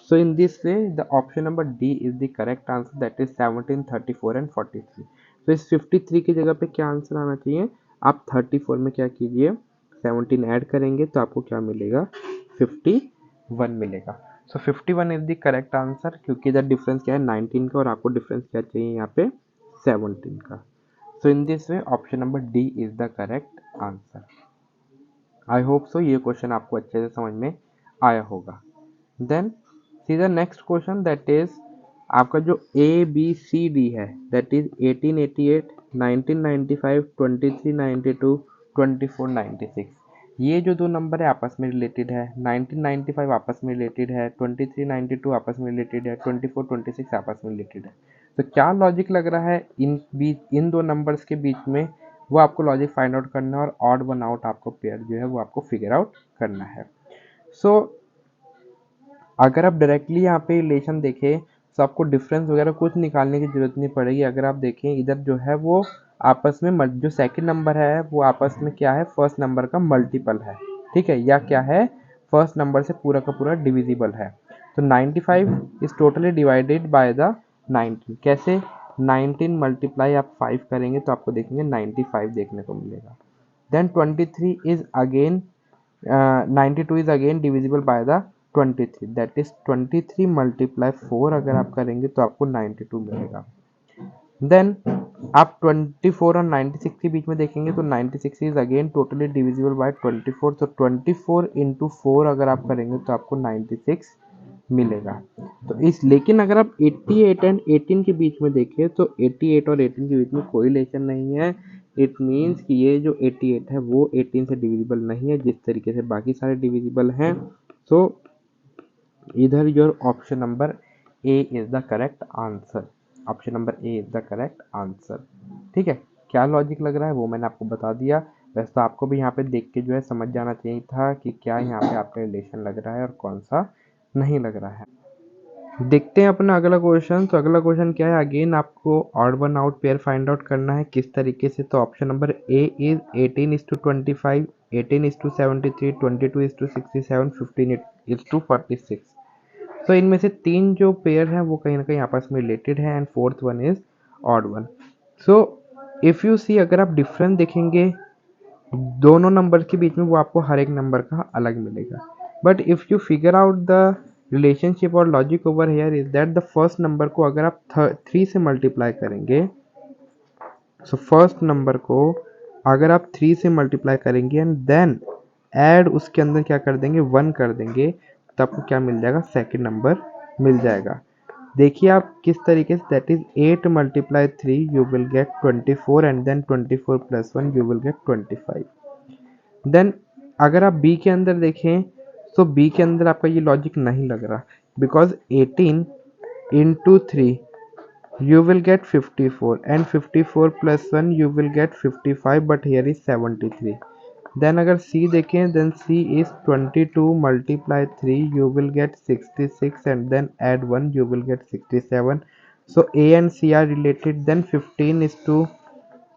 Speaker 1: So in this way the option number D is the correct answer, that is 17, 34 and 43। तो इस 53 की जगह पे क्या आंसर आना चाहिए, आप 34 में क्या कीजिए, 17 ऐड करेंगे तो आपको क्या मिलेगा, 51 मिलेगा। सो 51 इज द करेक्ट आंसर, क्योंकि इधर डिफरेंस क्या है, 19 का, और आपको डिफरेंस क्या चाहिए यहाँ पे, 17 का। So in this way option number D is the correct answer. I hope so ये क्वेश्चन आपको अच्छे से समझ में आया होगा। Then C the next question, that is आपका जो ए बी सी डी है, दैट इज 1888, 1995, 2392, 2496। ये जो दो नंबर है आपस में रिलेटेड है। 1995 आपस में रिलेटेड है, 2392 आपस में रिलेटेड है, 2426 आपस में रिलेटेड है। तो क्या लॉजिक लग रहा है इन दो नंबर्स के बीच में, वो आपको लॉजिक फाइंड आउट करना है और ऑड वन आउट आपको पेयर जो है वो आपको फिगर आउट करना है। सो अगर आप डायरेक्टली यहाँ पे रिलेशन देखें तो आपको डिफरेंस वगैरह कुछ निकालने की जरूरत नहीं पड़ेगी। अगर आप देखें इधर जो है वो आपस में जो सेकंड नंबर है वो आपस में क्या है, फर्स्ट नंबर का मल्टीपल है, ठीक है, या क्या है, फर्स्ट नंबर से पूरा का पूरा डिविजिबल है। तो 95 is totally divided by the 19। कैसे, 19 मल्टीप्लाई आप 5 करेंगे तो आपको देखेंगे 95 देखने को मिलेगा। Then 23 is again 92 is again divisible by the 23, that is 23 multiply 4 अगर आप करेंगे तो आपको 92 मिलेगा। देन आप 24 और 96 के बीच में देखेंगे तो 96 is again totally divisible by 24, तो 24 इंटू 4 अगर आप करेंगे तो आपको 96 मिलेगा। तो इस लेकिन अगर आप 88 एंड 18 के बीच में देखें तो 88 और 18 के बीच में कोई रिलेशन नहीं है। इट मीन्स कि ये जो 88 है वो 18 से डिविजिबल नहीं है, जिस तरीके से बाकी सारे डिविजिबल हैं। सो इधर your option number A is the correct answer. Option number A is the correct answer, ठीक है। क्या लॉजिक लग रहा है वो मैंने आपको बता दिया। वैसे तो आपको भी यहाँ पे देख के जो है समझ जाना चाहिए था कि क्या यहाँ पे आपका रिलेशन लग रहा है और कौन सा नहीं लग रहा है। देखते हैं अपना अगला क्वेश्चन। तो अगला क्वेश्चन क्या है, अगेन आपको odd one out pair find out करना है। किस तरीके से, तो ऑप्शन नंबर ए इज 18:25, 18:73, 22:67, 15:46। तो इनमें से 3 जो पेयर है वो कहीं ना कहीं आपस में रिलेटेड है and fourth one is odd one. So if you see, अगर आप डिफरेंस देखेंगे दोनों नंबर के बीच में, वो आपको हर एक नंबर का अलग मिलेगा। But if you figure out the relationship और logic over here is that the first number को अगर आप 3 से मल्टीप्लाई करेंगे, सो फर्स्ट नंबर को अगर आप 3 से मल्टीप्लाई करेंगे एंड देन ऐड उसके अंदर क्या कर देंगे, 1 कर देंगे, तो आपको क्या मिल जाएगा, सेकंड नंबर मिल जाएगा। देखिए आप किस तरीके से, that is 8 multiply 3 you will get 24 and then 24 plus 1 you will get 25। Then अगर आप बी के अंदर देखें, तो बी के अंदर आपका ये लॉजिक नहीं लग रहा, because 18 into 3 you will get 54 and 54 plus 1 you will get 55 but here is 73। then अगर C देखें, then C is 22 multiply 3 you will get 66 and then add 1 you will get 67। so A and C are related, then 15 is to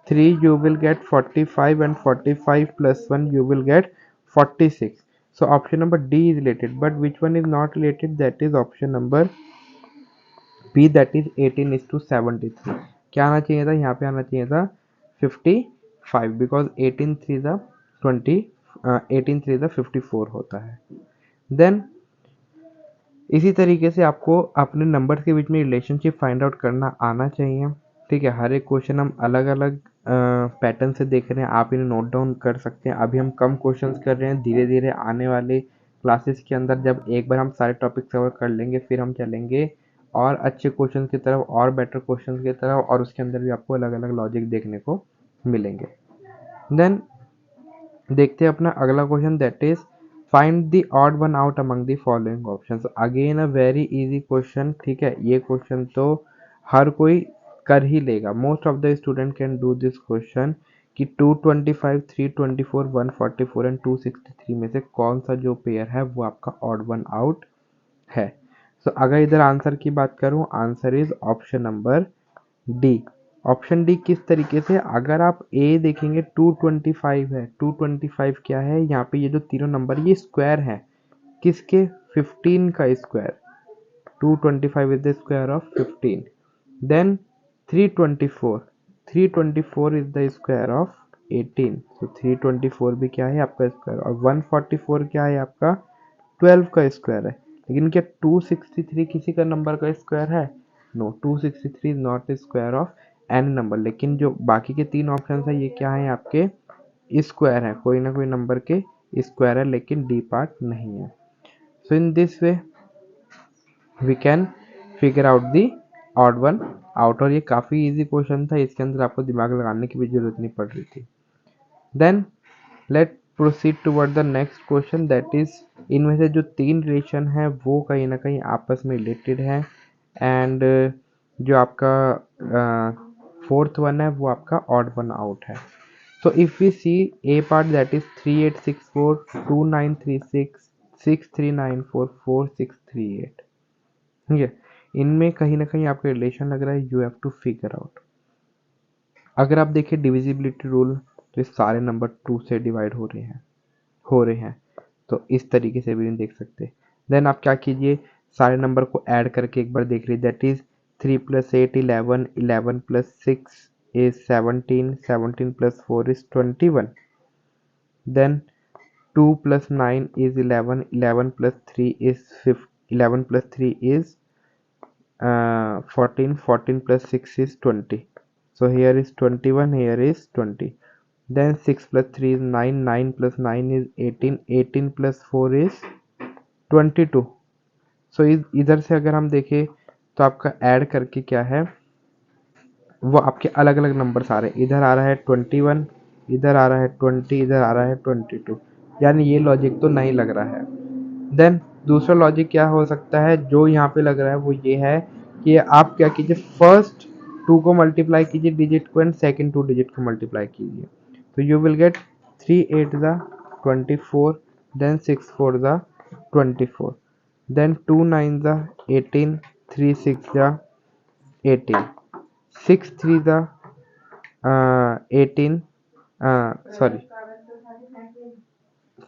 Speaker 1: 3 you will get 45 and 45 plus 1 you will get 46। so option number D is related, but which one is not related, that is option number P, that is 18 is to 73। क्या आना चाहिए था, यहाँ पे आना चाहिए था 55, because 18 three the 20, 18 three the 54 होता है। देन इसी तरीके से आपको अपने नंबर के बीच में रिलेशनशिप फाइंड आउट करना आना चाहिए। ठीक है, हर एक क्वेश्चन हम अलग अलग पैटर्न से देख रहे हैं, आप इन्हें नोट डाउन कर सकते हैं। अभी हम कम क्वेश्चंस कर रहे हैं, धीरे धीरे आने वाले क्लासेस के अंदर जब एक बार हम सारे टॉपिक कवर कर लेंगे, फिर हम चलेंगे और अच्छे क्वेश्चन की तरफ और बेटर क्वेश्चन की तरफ, और उसके अंदर भी आपको अलग अलग लॉजिक देखने को मिलेंगे। देन देखते हैं अपना अगला question, that is find the odd one out among the following options. Again a very easy question. ठीक है, ये क्वेश्चन तो हर कोई कर ही लेगा, most of the student can do this question कि 225, 324, 144 एंड 263 में से कौन सा जो पेयर है वो आपका ऑड वन आउट है। सो अगर इधर आंसर की बात करूं, answer is option number D. Option D किस तरीके से, अगर आप ए देखेंगे 225 है, 225 क्या है, यहाँ पे ये जो तीनों नंबर ये स्क्वायर है किसके, 15 का square. 225 is the square of 15। Then 324, 324 is the square of 18। तो 324 भी क्या है आपका स्क्वायर, और 144 क्या है आपका 12 का स्क्वायर है। लेकिन क्या 263 किसी का नंबर का स्क्वायर है, no, 263 is not square of an number. लेकिन जो बाकी के 3 ऑप्शन है ये क्या है आपके स्क्वायर है, कोई ना कोई नंबर के स्क्वायर है, लेकिन डी पार्ट नहीं है। So in this way we can figure out the odd one out. और ये काफ़ी इजी क्वेश्चन था, इसके अंदर आपको दिमाग लगाने की भी जरूरत नहीं पड़ रही थी। Then let proceed toward the next question, that is इनमें से जो 3 रिलेशन है वो कहीं ना कहीं आपस में रिलेटेड है, एंड जो आपका फोर्थ वन है वो आपका ऑड वन आउट है। तो if we see A part, that is 3864, 2936, 6394, 4638। ठीक है, इनमें कहीं ना कहीं आपका रिलेशन लग रहा है, you have to figure out. अगर आप देखिए डिविजिबिलिटी रूल, तो ये सारे नंबर 2 से डिवाइड हो रहे हैं, तो इस तरीके से भी नहीं देख सकते। देन आप क्या कीजिए, सारे नंबर को ऐड करके एक बार देख लीजिए, दैट इज 3 + 8 11, 11 + 6 इज 17, 17 + 4 इज 21। Then 2 + 9 is 11, 11 + 3 is 15, 11 + 3 is 14, 14 + 6 is 20। So here is 21, here is 20। Then 6 + 3 is 9, 9 + 9 is 18, 18 + 4 is 22। सो इधर से अगर हम देखें तो आपका ऐड करके क्या है, वो आपके अलग अलग नंबर्स आ रहे हैं, इधर आ रहा है 21, इधर आ रहा है 20, इधर आ रहा है 22, यानी ये लॉजिक तो नहीं लग रहा है। देन दूसरा लॉजिक क्या हो सकता है, जो यहाँ पे लग रहा है वो ये है कि आप क्या कीजिए, फर्स्ट 2 को मल्टीप्लाई कीजिए डिजिट को, एंड सेकंड 2 डिजिट को मल्टीप्लाई कीजिए, तो you will get 3 8 the 24, then 6 4 the 24, then 2 9 the 18, 3 6 the 18, 6 3 the 18, sorry,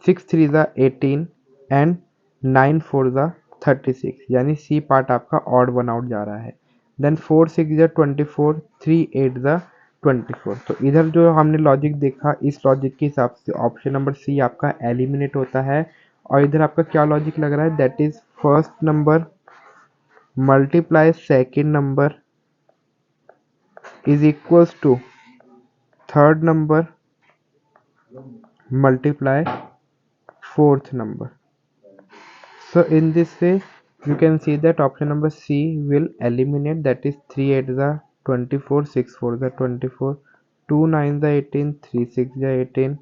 Speaker 1: 6 3 the 18 and 9 4 the 36, यानी सी पार्ट आपका ऑड वन आउट जा रहा है। देन 4 6 जा 24, 3 8 जा 24। तो इधर जो हमने लॉजिक देखा, इस लॉजिक के हिसाब से ऑप्शन नंबर सी आपका एलिमिनेट होता है। और इधर आपका क्या लॉजिक लग रहा है, that is first number multiply second number is equals to third number multiply fourth number. So in this way you can see that option number C will eliminate, that is 3 8 the 24, 6 4 the 24, 2 9 the 18, 3 6 the 18,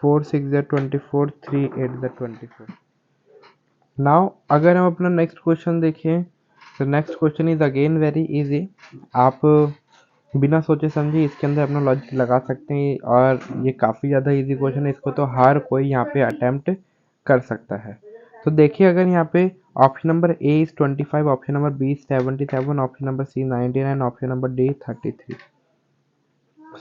Speaker 1: 4 6 the 24, 3 8 the 24. Now अगर हम अपना next question देखें तो next question is again very easy. आप बिना सोचे समझे इसके अंदर अपना लॉजिक लगा सकते हैं और ये काफ़ी ज़्यादा इजी क्वेश्चन है, इसको तो हर कोई यहाँ पे अटेम्प्ट कर सकता है। तो देखिए अगर यहाँ पे option number A is 25, option number B 77, option number C 99, option number D 33।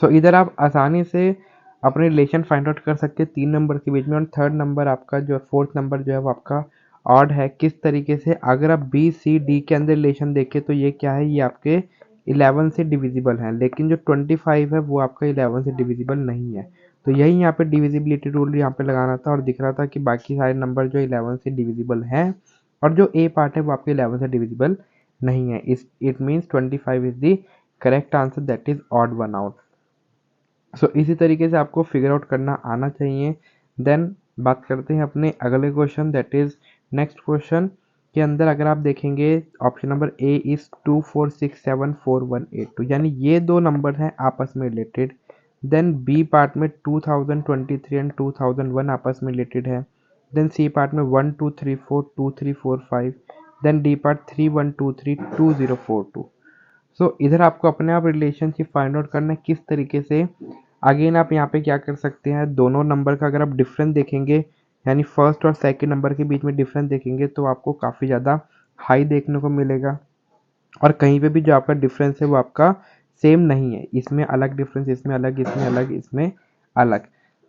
Speaker 1: So इधर आप आसानी से अपने रिलेशन फाइंड आउट कर सकते हैं 3 नंबर के बीच में। और थर्ड नंबर आपका जो फोर्थ नंबर जो है वो आपका ऑड है। किस तरीके से, अगर आप बी सी डी के अंदर रिलेशन देखें तो ये क्या है, ये आपके 11 से डिविजिबल है, लेकिन जो 25 है वो आपका 11 से डिविजिबल नहीं है। तो यही यहाँ पे डिविजिबिलिटी रूल यहाँ पे लगाना था और दिख रहा था कि बाकी सारे नंबर जो 11 से डिविजिबल हैं और जो ए पार्ट है वो आपके 11 से डिविजिबल नहीं है। It means 25 is the correct answer, that is odd one out. So इसी तरीके से आपको फिगर आउट करना आना चाहिए। देन बात करते हैं अपने अगले question, that is next question के अंदर अगर आप देखेंगे ऑप्शन नंबर ए इज 2 4 6 7 4 1 8 2, यानी ये दो नंबर हैं आपस में रिलेटेड। देन बी पार्ट में 2023 एंड 2001 आपस में रिलेटेड है। देन सी पार्ट में 1 2 3 4 2 3 4 5। Then D part 3 1 2 3 2 0 4 2। सो इधर आपको अपने आप रिलेशनशिप फाइंड आउट करना है किस तरीके से। अगेन आप यहाँ पे क्या कर सकते हैं, दोनों नंबर का अगर आप डिफरेंस देखेंगे, यानी फर्स्ट और सेकंड नंबर के बीच में डिफरेंस देखेंगे तो आपको काफ़ी ज़्यादा हाई देखने को मिलेगा। और कहीं पे भी जो आपका डिफरेंस है वो आपका सेम नहीं है, इसमें अलग डिफरेंस, इसमें अलग, इसमें अलग, इसमें अलग।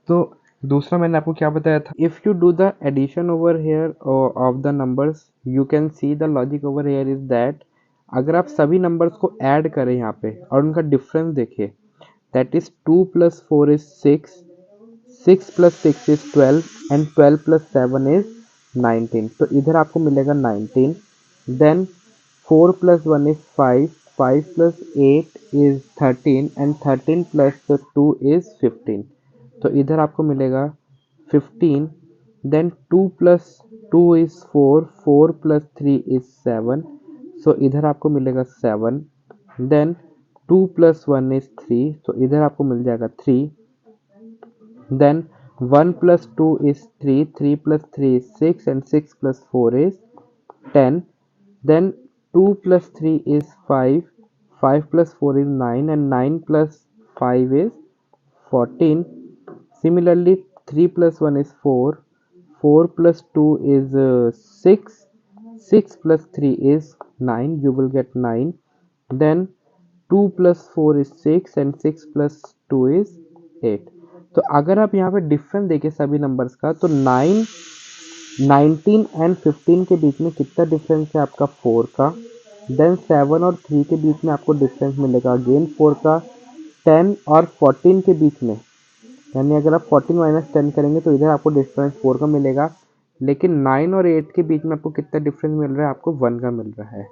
Speaker 1: तो दूसरा मैंने आपको क्या बताया था, if you do the addition over here of the numbers you can see the logic over here is that, अगर आप सभी नंबर्स को ऐड करें यहाँ पे और उनका डिफरेंस देखें, that is 2 + 4 is 6, 6 + 6 is 12 and 12 + 7 is 19। तो इधर आपको मिलेगा 19। Then 4 + 1 is 5, 5 + 8 is 13 and 13 + 2 is 15। तो इधर आपको मिलेगा 15। Then 2 + 2 is 4, 4 + 3 is 7। सो इधर आपको मिलेगा 7। देन 2 + 1 is 3, तो इधर आपको मिल जाएगा 3। Then 1 + 2 is 3, 3 + 3 is 6 and 6 + 4 is 10। Then 2 + 3 is 5, 5 + 4 is 9 and 9 + 5 is 14। Similarly 3 + 1 is 4, 4 + 2 is 6, 6 + 3 is 9, you will get 9। Then 2 + 4 is 6 and 6 + 2 is 8। तो अगर आप यहाँ पे डिफरेंस देखें सभी नंबर्स का तो 9, 19 एंड 15 के बीच में कितना डिफरेंस है आपका 4 का। देन 7 और 3 के बीच में आपको डिफरेंस मिलेगा अगेन 4 का। 10 और 14 के बीच में, यानी अगर आप 14 - 10 करेंगे तो इधर आपको डिफरेंस 4 का मिलेगा। लेकिन 9 और 8 के बीच में आपको कितना डिफरेंस मिल रहा है, आपको 1 का मिल रहा है।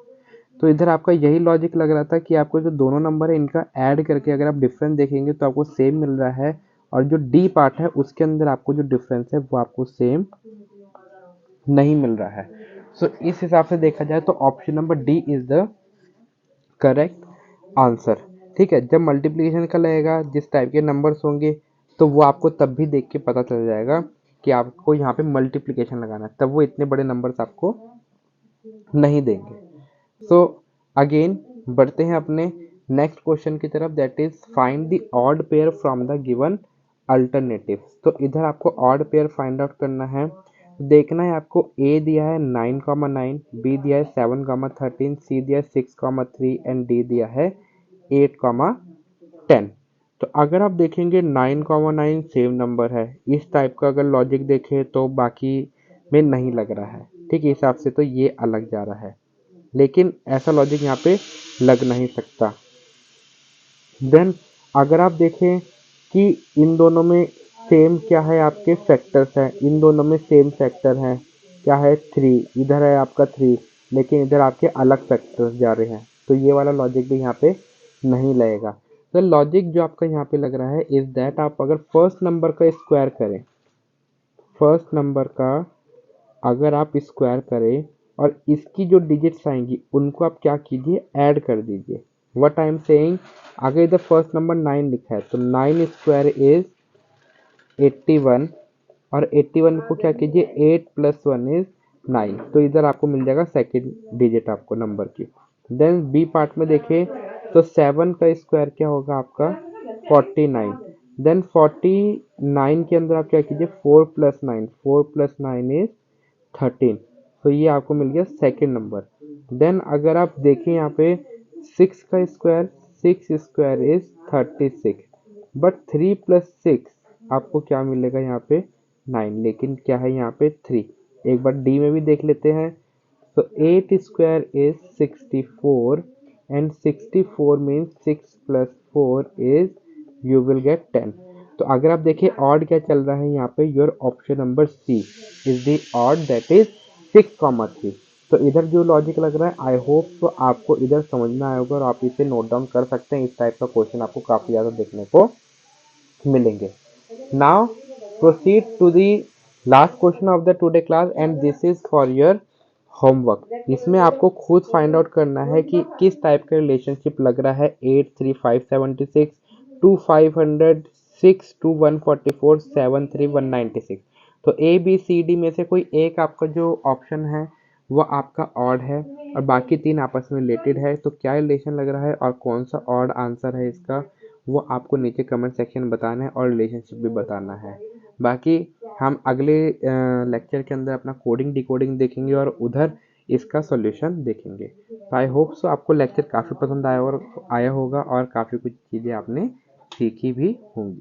Speaker 1: तो इधर आपका यही लॉजिक लग रहा था कि आपको जो दोनों नंबर है इनका ऐड करके अगर आप डिफरेंस देखेंगे तो आपको सेम मिल रहा है, और जो डी पार्ट है उसके अंदर आपको जो डिफरेंस है वो आपको सेम नहीं मिल रहा है। सो इस हिसाब से देखा जाए तो option number D is the correct answer. ठीक है, जब मल्टीप्लिकेशन का लगेगा जिस टाइप के नंबर्स होंगे तो वो आपको तब भी देख के पता चल जाएगा कि आपको यहाँ पे मल्टीप्लिकेशन लगाना है, तब वो इतने बड़े नंबर्स आपको नहीं देंगे। सो अगेन बढ़ते हैं अपने नेक्स्ट क्वेश्चन की तरफ, that is find the odd pair from the given alternative. तो इधर आपको ऑड पेयर फाइंड आउट करना है। देखना है आपको ए दिया है 9,9, बी दिया है 7,13, सी दिया है 6,3 एंड डी दिया है 8,10। तो अगर आप देखेंगे 9,9 सेम नंबर है, इस टाइप का अगर लॉजिक देखें तो बाकी में नहीं लग रहा है। ठीक है, हिसाब से तो ये अलग जा रहा है, लेकिन ऐसा लॉजिक यहाँ पे लग नहीं सकता। देन अगर आप देखें कि इन दोनों में सेम क्या है, आपके फैक्टर्स है, इन दोनों में सेम फैक्टर है, क्या है 3, इधर है आपका 3, लेकिन इधर आपके अलग फैक्टर्स जा रहे हैं, तो ये वाला लॉजिक भी यहाँ पे नहीं लगेगा। तो लॉजिक जो आपका यहाँ पे लग रहा है इज दैट, आप अगर फर्स्ट नंबर का स्क्वायर करें, फर्स्ट नंबर का अगर आप स्क्वायर करें और इसकी जो डिजिट्स आएंगी उनको आप क्या कीजिए, ऐड कर दीजिए। व्हाट आई एम सेइंग, अगर इधर फर्स्ट नंबर 9 लिखा है तो 9 स्क्वायर इज 81, और 81 को क्या कीजिए, 8 प्लस 1 इज 9, तो इधर आपको मिल जाएगा सेकेंड डिजिट आपको नंबर की। देन बी पार्ट में देखें तो 7 का स्क्वायर क्या होगा आपका 49, देन 49 के अंदर आप क्या कीजिए 4 प्लस 9, 4 प्लस 9 इज 13, तो ये आपको मिल गया सेकेंड नंबर। देन अगर आप देखें यहाँ पे 6 का square, 6 square is 36, but 3 plus 6 आपको क्या मिलेगा यहाँ पे 9, लेकिन क्या है यहाँ पे 3। एक बार डी में भी देख लेते हैं, तो 8 square is 64 and 64 means 6 plus 4 is you will gate 10। तो अगर आप देखें ऑड क्या चल रहा है यहाँ पे, your option number C is the odd, that is 6,3। तो इधर जो लॉजिक लग रहा है, आई होप तो आपको इधर समझ में आया होगा और आप इसे नोट डाउन कर सकते हैं। इस टाइप का क्वेश्चन आपको काफ़ी ज़्यादा देखने को मिलेंगे। Now proceed to the last question of the today class and this is for your homework. इसमें आपको खुद फाइंड आउट करना है कि किस टाइप का रिलेशनशिप लग रहा है 8 3 5 76 2 500 6 2 144 7 3 196। तो ए बी सी डी में से कोई एक आपका जो ऑप्शन है वो आपका ऑड है और बाकी तीन आपस में रिलेटेड है। तो क्या रिलेशन लग रहा है और कौन सा ऑड आंसर है इसका, वो आपको नीचे कमेंट सेक्शन में बताना है और रिलेशनशिप भी बताना है। बाकी हम अगले लेक्चर के अंदर अपना कोडिंग डिकोडिंग देखेंगे और उधर इसका सॉल्यूशन देखेंगे। आई होप सो आपको लेक्चर काफ़ी पसंद आया होगा और काफ़ी कुछ चीज़ें आपने सीखी भी होंगी।